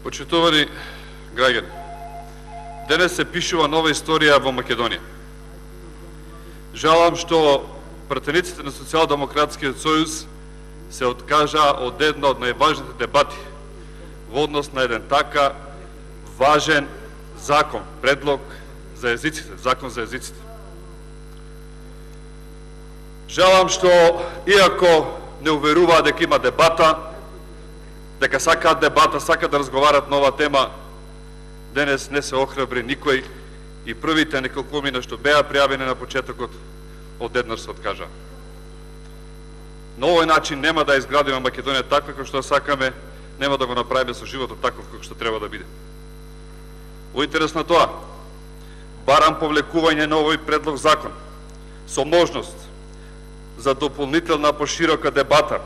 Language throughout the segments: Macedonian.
Почитувани граѓани, денес се пишува нова историја во Македонија. Жалам што пратениците на Социјалдемократскиот сојуз се откажаа од една од најважните дебати во однос на еден така важен закон, предлог за езиците, закон за езиците. Жалам што, иако не уверуваа дека има дебата, дека сакаат дебата, сакаат да разговарат на оваа тема, денес не се охрабри никој и првите неколку мина што беа пријавени на почетокот, одеднаш се откажаа. На овој начин нема да изградиме Македонија таква како што сакаме, нема да го направиме со животот таков како што треба да биде. Во интерес на тоа, барам повлекување на овој предлог закон со можност за дополнителна поширока дебата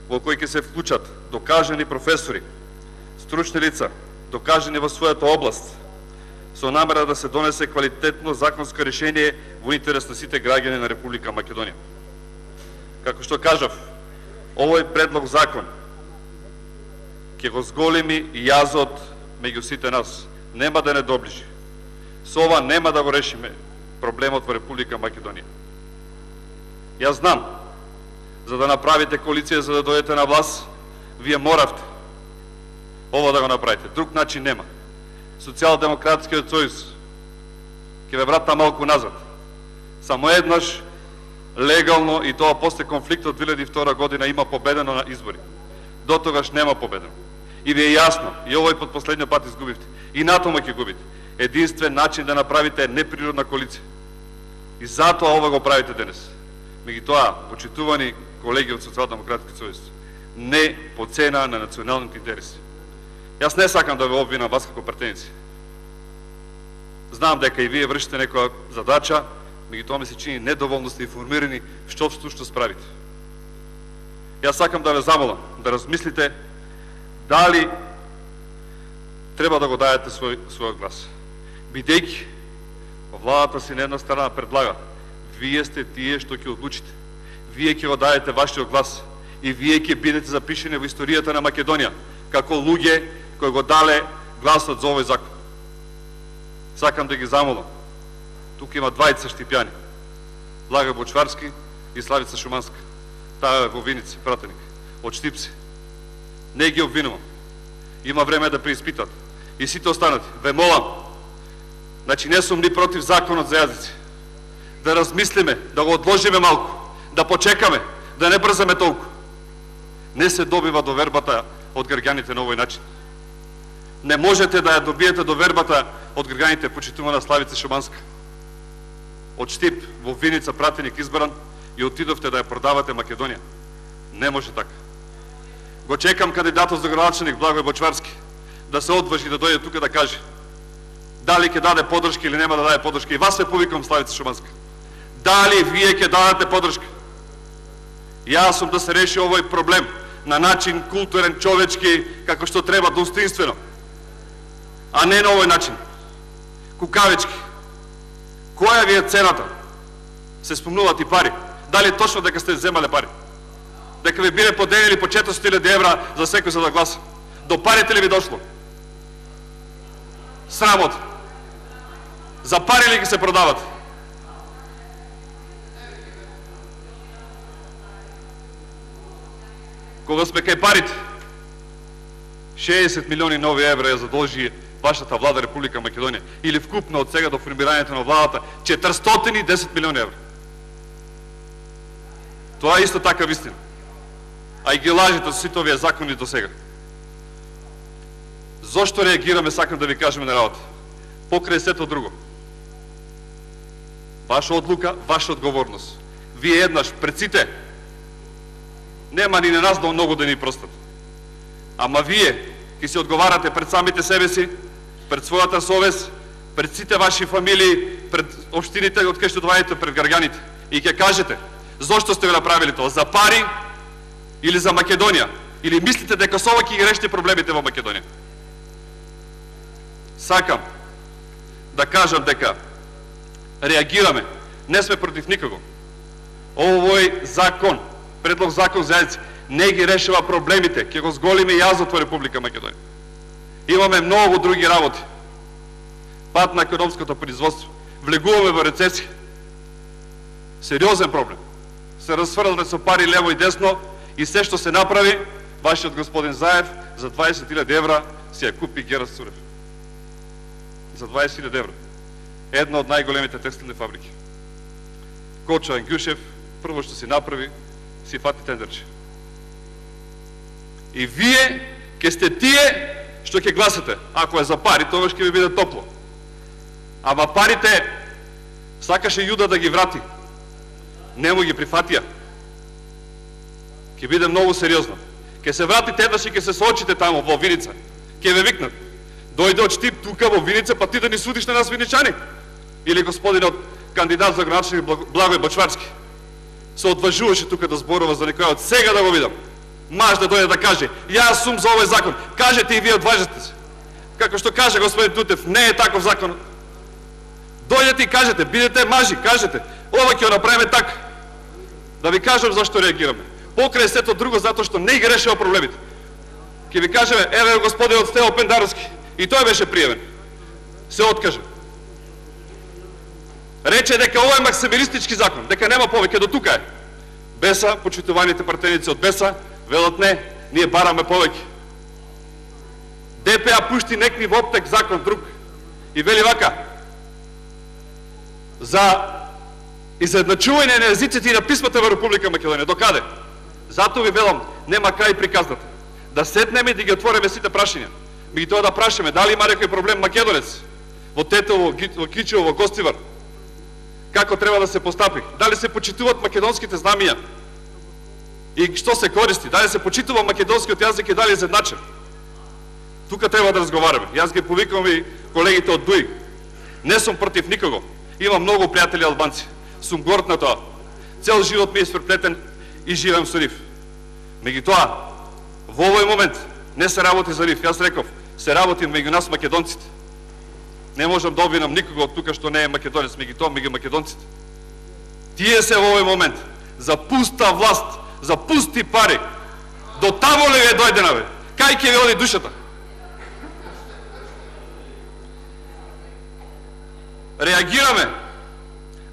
во кој ќе се вклучат докажани професори, стручни лица, докажани во својата област, со намера да се донесе квалитетно законско решение во интерес на сите граѓани на Република Македонија. Како што кажав, овој предлог закон ќе го зголеми јазот меѓу сите нас, нема да не доближи. Со ова нема да го решиме проблемот во Република Македонија. Јас знам, за да направите коалиција, за да дојдете на власт, вие моравте ова да го направите. Друг начин нема. Социјалдемократскиот сојуз ќе ве врата малку назад. Само еднаш легално, и тоа после конфликтот 2002 година, има победено на избори. До тогаш нема победено. И ви е јасно, и овој пат последниот пат изгубивте, и натаму ќе губите. Единствен начин да направите неприродна коалиција. И затоа ова го правите денес. Меѓутоа, почитувани колеги од Социјалдемократски сојуз, не по цена на националните интереси. Јас не сакам да ве обвинам вас како пратеници. Знам дека и вие вршите некоја задача, меѓутоа ми се чини недоволно сте информирани што справите. Јас сакам да ве замолам да размислите дали треба да го дајете својот глас. Бидејќи владата си на една страна предлага, вие сте тие што ќе одлучите. Вие ќе го дадете вашиот глас и вие ќе бидете запишени во историјата на Македонија како луѓе кои го дале гласот за овој закон. Сакам да ги замолам. Тук има двајца Штипјани. Блага Бочварски и Славица Шуманска. Таа е во Виница, пратеник. Од Штипци. Не ги обвинувам. Има време да преиспитат. И сите останати. Ве молам. Значи не сум ни против законот за јазици. Да размислиме, да го одложиме малку, да почекаме, да не брзаме толку. Не се добива довербата од граѓаните на овој начин. Не можете да ја добиете довербата од граѓаните, почитувана Славица Шуманска. Од Штип во Виница пратеник избран и отидовте да ја продавате Македонија. Не може така. Го чекам кандидатот за градоначалник Благој Бочварски да се одважи да дојде тука да каже дали ќе даде поддршка или нема да даде поддршка. И вас ве повикам, Славица Шуманска. Дали вие ќе дадете поддршка? Јас сум да се реши овој проблем на начин културен, човечки, како што треба, достоинствено. А не на овој начин. Кукавички. Која ви е цената? Се спомнуваат и пари. Дали точно дека сте земале пари? Дека ви биле поделили по 400.000 евра за секој за да гласа? До парите ли ви дошло? Срамот. За пари ли ги се продават? Кога сме кај парите, 60 милиони нови евра ја задолжи вашата влада Република Македонија, или вкупно од сега до формирањето на владата 410 милиони евра. Тоа е исто така вистина. А и ги лажите со сите овие закони до сега. Зошто реагираме, сакам да ви кажеме на работа? Покрај сето друго. Ваша одлука, ваша одговорност. Вие еднаш пред сите, нема ни на нас да многу да ни простат. Ама вие ќе се одговарате пред самите себе си, пред својата совест, пред сите ваши фамилии, пред општините од кај што доаѓате, пред граѓаните. И ќе кажете, зошто сте го направили тоа? За пари или за Македонија? Или мислите дека со ова ќе ги решите проблемите во Македонија? Сакам да кажам дека реагираме, не сме против никого. Овој закон, предлог закон за јазици, не ги решава проблемите, ќе го зголеми јазот во Република Македонија. Имаме многу други работи. Пад на економското производство. Влегуваме во рецесија. Сериозен проблем. Се разфрламе со пари лево и десно и се што се направи, вашиот господин Заев за 20.000 евра си ја купи Гера Цурев. За 20.000 евра. Една од најголемите текстилни фабрики. Кочо Ангюшев, прво што си направи, си фати тендерче. И вие ке сте тие што ќе гласате. Ако е за пари, тоа ќе ви биде топло. Ама парите сакаше Јуда да ги врати. Не му ги прифатија. Ќе биде многу сериозно. Ке се вратите еднаш и ке се соочите тамо во Виница. Ке ве викнат. Дојде од Штип тука во Виница, па ти да ни судиш на нас виничани. Или господинот кандидат за градоначелник Благој Бачварски се одважуваше тука да зборува за некој од сега да го видам. Маж да дојде да каже, јас сум за овој закон. Кажете и вие одважете се. Како што каже господин Тутев, не е таков закон. Дојдете и кажете, бидете мажи, кажете, ова ќе го направиме така. Да ви кажам зашто реагираме. Покрај сето друго, затоа што не ги решава проблемите. Ќе ви кажеме, еве господинот Стево Пендаровски, и тој беше пријавен. Се откаже. Рече дека ова е максималистички закон, дека нема повеќе, до тука е. Беса, почитуваните пратеници од Беса, велат не, ние бараме повеќе. ДПА пушти некни во оптек закон друг и вели вака, за изедначување на езиците и на писмата во Република Македонија. Докаде? Затоа ви велам, нема крај приказната. Да седнеме и да ги отвориме сите прашања. Ми ги тоа да прашаме, дали има некој проблем македонец во Тетово, во Кичево, во Гостивар? Како треба да се постапи? Дали се почитуваат македонските знамија? И што се користи? Дали се почитува македонскиот јазик и дали е изедначен? Тука треба да разговараме. Јас ги повикувам и колегите од ДУИ. Не сум против никого. Имам многу пријатели албанци. Сум горд на тоа. Цел живот ми е сpreплетен и живеам со нив. Меѓутоа, во овој момент не се работи за нив. Јас реков, се работи меѓу нас македонците. Не можам да обвинам никого од тука што не е македонец, меѓутоа меѓу македонците. Тие се во овој момент за пуста власт, за пусти пари. До тамо ли ве дојдена бе? Кај ќе ви оди душата? Реагираме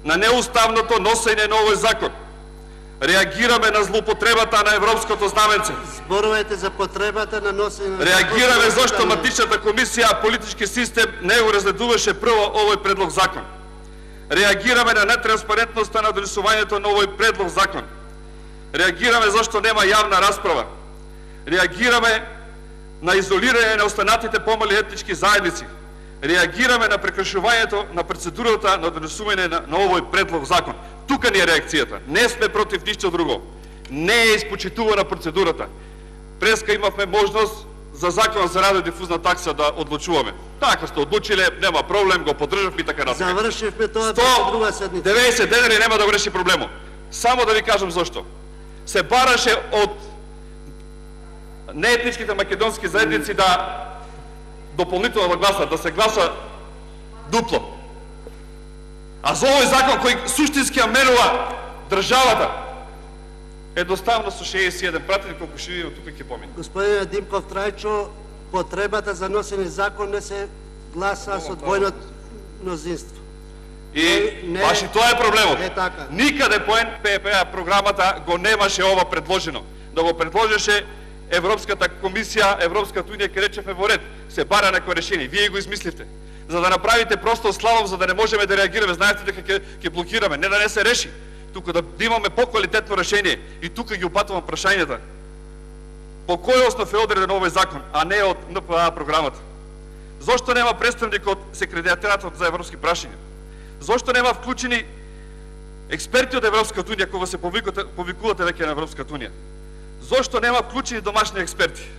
на неуставното носење на овој закон. Реагираме на злоупотребата на европското знаменце. Зборувате за потребата на носење на Реагираме зашто матичната комисија политички систем не го разгледуваше прво овој предлог закон. Реагираме на нетранспарентноста на донесувањето на овој предлог закон. Реагираме зашто нема јавна расправа. Реагираме на изолирање на останатите помали етнички заедници. Реагираме на прекршувањето на процедурата на донесување на овој предлог закон. Тука ни е реакцијата. Не сме против ништо друго. Не е испочитувана процедурата. Преска имавме можност за закон за радиодифузна такса да одлучуваме. Така сте одлучиле, нема проблем, го поддржавме и така натаму. Завршивме тоа за друга седница. 90 денери нема да го реши проблемот. Само да ви кажам зашто. Се бараше од неетничките македонски заедници да дополнително да гласат, да се гласа дупло. А за овој закон кој суштински ја мерува државата, едноставно со 61 пратени, колку ще видим тука ќе помине. Господин Димков Трајчо, потребата за носење закон не се гласа со двојно мнозинство. И баш и тоа е проблемот. Не така. Никаде по НПП програмата го немаше ова предложено. Да го предложеше Европската комисија, Европската унија, ке речеме во ред, се бара некој решение. Вие го измисливте. За да направите просто славом, за да не можеме да реагираме, знаете дека ќе блокираме, не да не се реши, тука да имаме поквалитетно решение. И тука ги упатувам прашањата. По кој основ е одреден овој закон, а не од НПА програмата? Зошто нема представник од Секретаријатот за европски прашања? Зошто нема вклучени експерти од Европската унија кога се повикувате веќе на Европската унија? Зошто нема вклучени домашни експерти?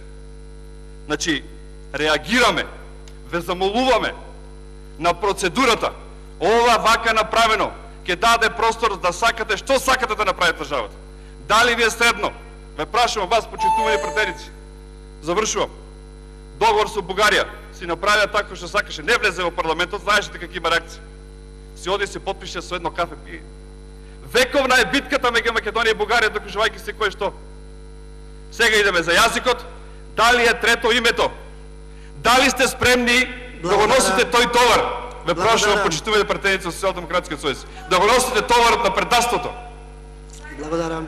Значи, реагираме, ве замолуваме на процедурата. Ова вака направено ќе даде простор да сакате што сакате да направите државата. Дали ви е средно? Ве прашувам вас, почитувани пратеници. Завршувам. Договор со Бугарија си направија така што сакаше, не влезе во парламентот, знаеше дека има реакција. Си оди се подпише со едно кафе пие. Вековна е битката меѓу Македонија и Бугарија, докажувајќи се кој што. Сега идеме за јазикот. Дали е трето името? Дали сте спремни да го носите тој товар? Ве прашувам, почитувате пратеници од Социјалдемократскиот сојуз. Да го носите товарот на предавството? Благодарам.